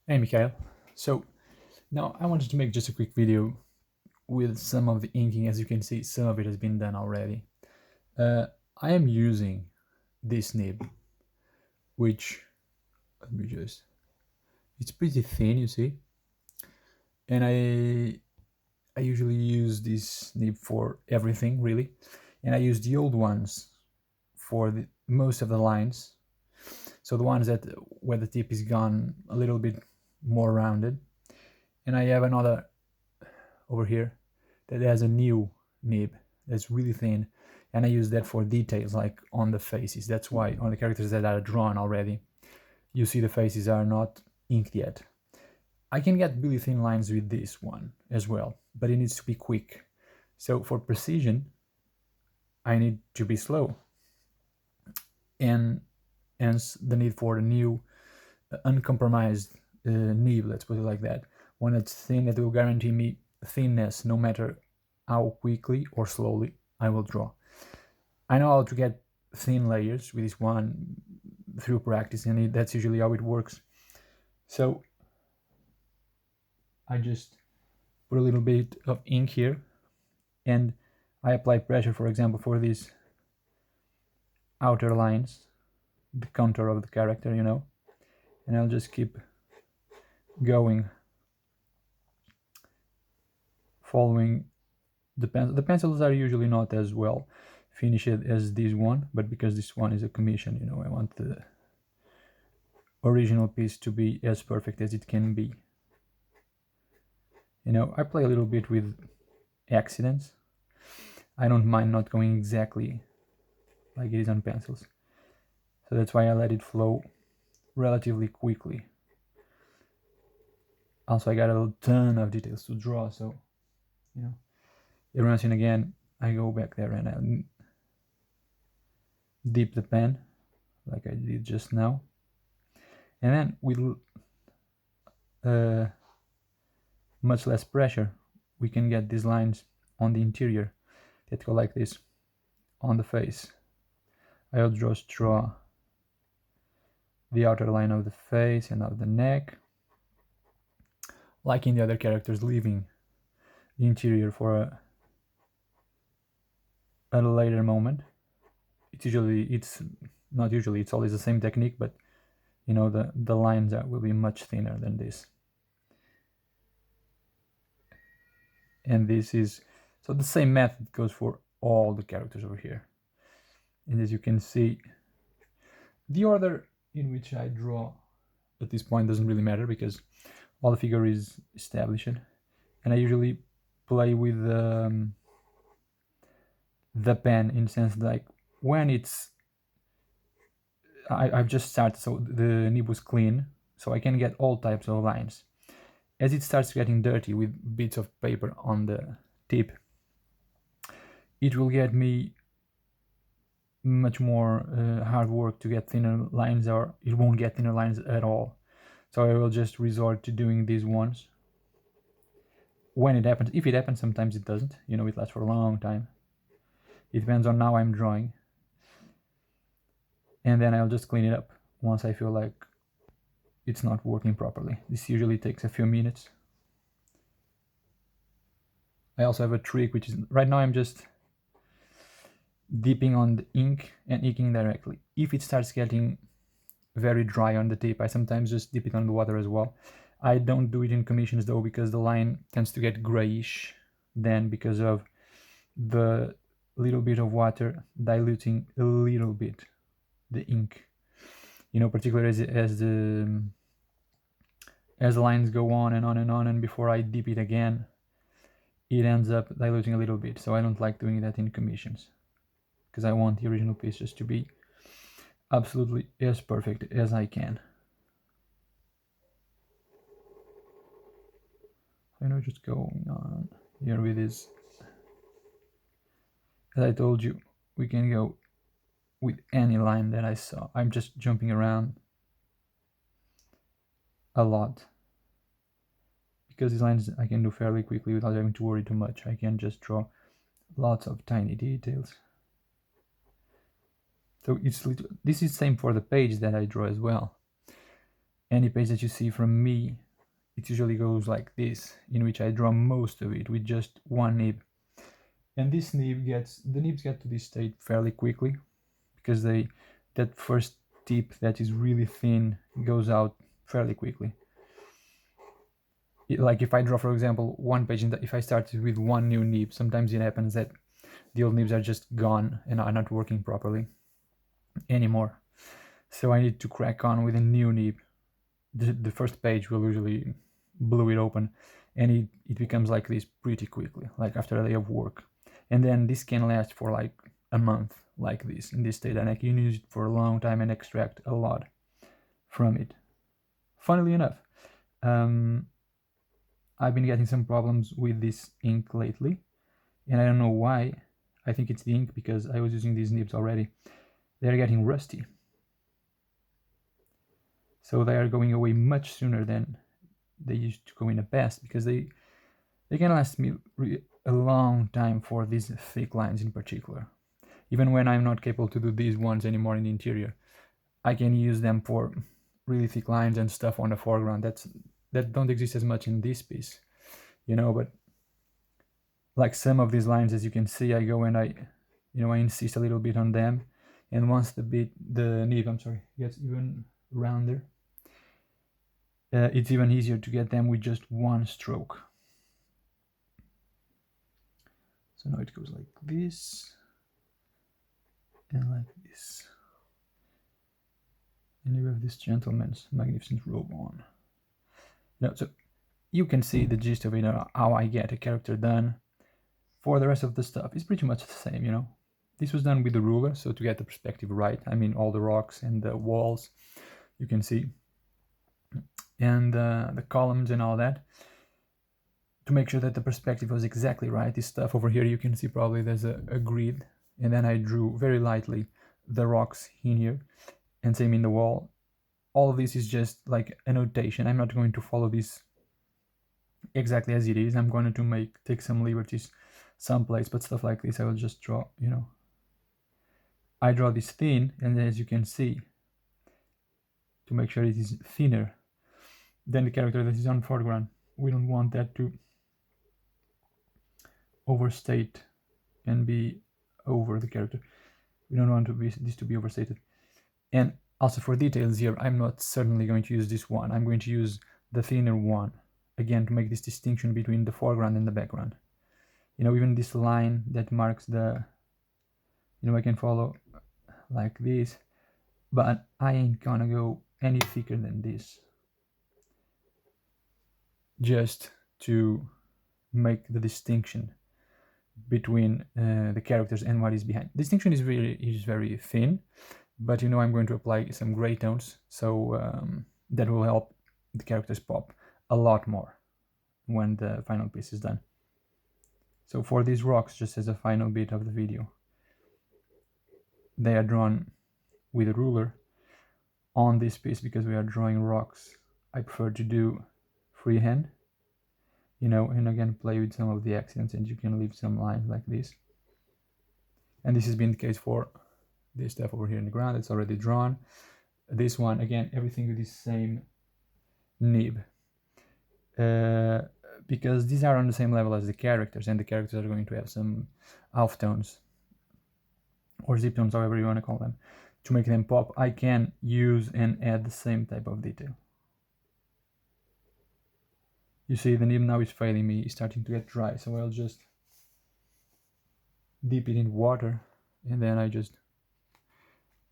Hey Mikhail. So now I wanted to make just a quick video with some of the inking. As you can see, some of it has been done already. Uh, I am using this nib, which let me just, it's pretty thin, you see, and I usually use this nib for everything really, and I use the old ones for most of the lines. So the ones that where the tip is gone a little bit more rounded, and I have another over here that has a new nib that's really thin, and I use that for details like on the faces. That's why on the characters that are drawn already, you see the faces are not inked yet. I can get really thin lines with this one as well, but it needs to be quick. So for precision, I need to be slow, and hence the need for a new uncompromised nib, let's put it like that. One that's thin, that will guarantee me thinness no matter how quickly or slowly I will draw. I know how to get thin layers with this one through practice, and that's usually how it works. So I just put a little bit of ink here, and I apply pressure, for example, for these outer lines, the contour of the character, and I'll just keep going, following the pencil. The pencils are usually not as well finished as this one, but because this one is a commission, I want the original piece to be as perfect as it can be. I play a little bit with accidents. I don't mind not going exactly like it is on pencils, so that's why I let it flow relatively quickly. Also, I got a ton of details to draw, so every once and again I go back there and I dip the pen like I did just now, and then with uh, much less pressure we can get these lines on the interior that go like this on the face. I'll just draw the outer line of the face and of the neck, like in the other characters, leaving the interior for a later moment. It's not usually, it's always the same technique, but the lines will be much thinner than this. And this is, so the same method goes for all the characters over here. And as you can see, the order in which I draw at this point doesn't really matter because all the figure is established, and I usually play with the pen in the sense like when I've just started, so the nib was clean, so I can get all types of lines. As it starts getting dirty with bits of paper on the tip, it will get me much more hard work to get thinner lines, or it won't get thinner lines at all. So I will just resort to doing these ones when it happens. If it happens, sometimes it doesn't, it lasts for a long time. It depends on how I'm drawing, and then I'll just clean it up once I feel like it's not working properly. This usually takes a few minutes. I also have a trick, which is right now I'm just dipping on the ink and inking directly. If it starts getting very dry on the tip, I sometimes just dip it on the water as well. I don't do it in commissions though, because the line tends to get grayish then, because of the little bit of water diluting a little bit the ink, particularly as the lines go on and on and on, and before I dip it again it ends up diluting a little bit. So I don't like doing that in commissions, because I want the original piece just to be absolutely as perfect as I can. Just going on here with this. As I told you, we can go with any line that I saw. I'm just jumping around a lot because these lines I can do fairly quickly without having to worry too much. I can just draw lots of tiny details. So this is the same for the page that I draw as well. any page that you see from me, it usually goes like this, in which I draw most of it with just one nib. And the nibs get to this state fairly quickly, because that first tip that is really thin goes out fairly quickly. Like if I draw, for example, one page, and if I started with one new nib, sometimes it happens that the old nibs are just gone and are not working properly anymore. So I need to crack on with a new nib. The first page will usually blow it open, and it becomes like this pretty quickly, like after a day of work. And then this can last for like a month, like this, in this state, and I can use it for a long time and extract a lot from it. Funnily enough, I've been getting some problems with this ink lately, and I don't know why. I think it's the ink, because I was using these nibs already. They're getting rusty. So they are going away much sooner than they used to go in the past, because they can last me a long time for these thick lines in particular. Even when I'm not capable to do these ones anymore in the interior, I can use them for really thick lines and stuff on the foreground that don't exist as much in this piece, you know. But like some of these lines, as you can see, I go and I insist a little bit on them, and once the nib gets even rounder, it's even easier to get them with just one stroke. So now it goes like this and like this, and you have this gentleman's magnificent robe on. Now, so you can see the gist of it, how I get a character done. For the rest of the stuff, it's pretty much the same, you know. This was done with the ruler, so to get the perspective right, I mean all the rocks and the walls, you can see, and the columns and all that, to make sure that the perspective was exactly right. This stuff over here, you can see probably there's a grid, and then I drew very lightly the rocks in here, and same in the wall. All of this is just like a notation. I'm not going to follow this exactly as it is. I'm going to take some liberties someplace, but stuff like this I will just draw, you know. I draw this thin, and as you can see, to make sure it is thinner than the character that is on foreground. We don't want that to overstate and be over the character. We don't want this to be overstated. And also for details here, I'm not certainly going to use this one. I'm going to use the thinner one, again, to make this distinction between the foreground and the background. You know, even this line that marks the, you know, I can follow like this, but I ain't gonna go any thicker than this, just to make the distinction between the characters and what is behind. Distinction is very thin, but you know, I'm going to apply some gray tones, so that will help the characters pop a lot more when the final piece is done. So for these rocks, just as a final bit of the video, they are drawn with a ruler on this piece, because we are drawing rocks. I prefer to do freehand, you know, and again play with some of the accents, and you can leave some lines like this. And this has been the case for this stuff over here in the ground. It's already drawn. This one, again, everything with the same nib, because these are on the same level as the characters, and the characters are going to have some half tones or zip tones, however you want to call them. To make them pop, I can use and add the same type of detail. You see the nib now is failing me, it's starting to get dry, so I'll just dip it in water, and then I just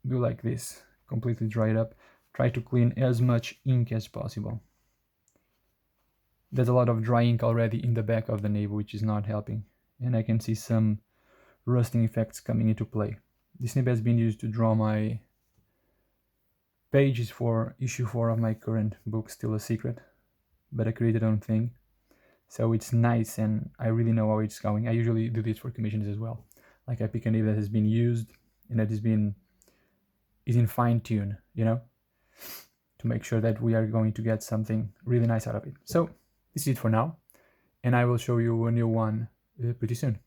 do like this, completely dry it up. Try to clean as much ink as possible. There's a lot of dry ink already in the back of the nib, which is not helping, and I can see some rusting effects coming into play. This nib has been used to draw my pages for issue 4 of my current book, Still a Secret, but I created my own thing, so it's nice and I really know how it's going. I usually do this for commissions as well. Like I pick a nib that has been used and that is in fine tune, you know, to make sure that we are going to get something really nice out of it. So this is it for now, and I will show you a new one pretty soon.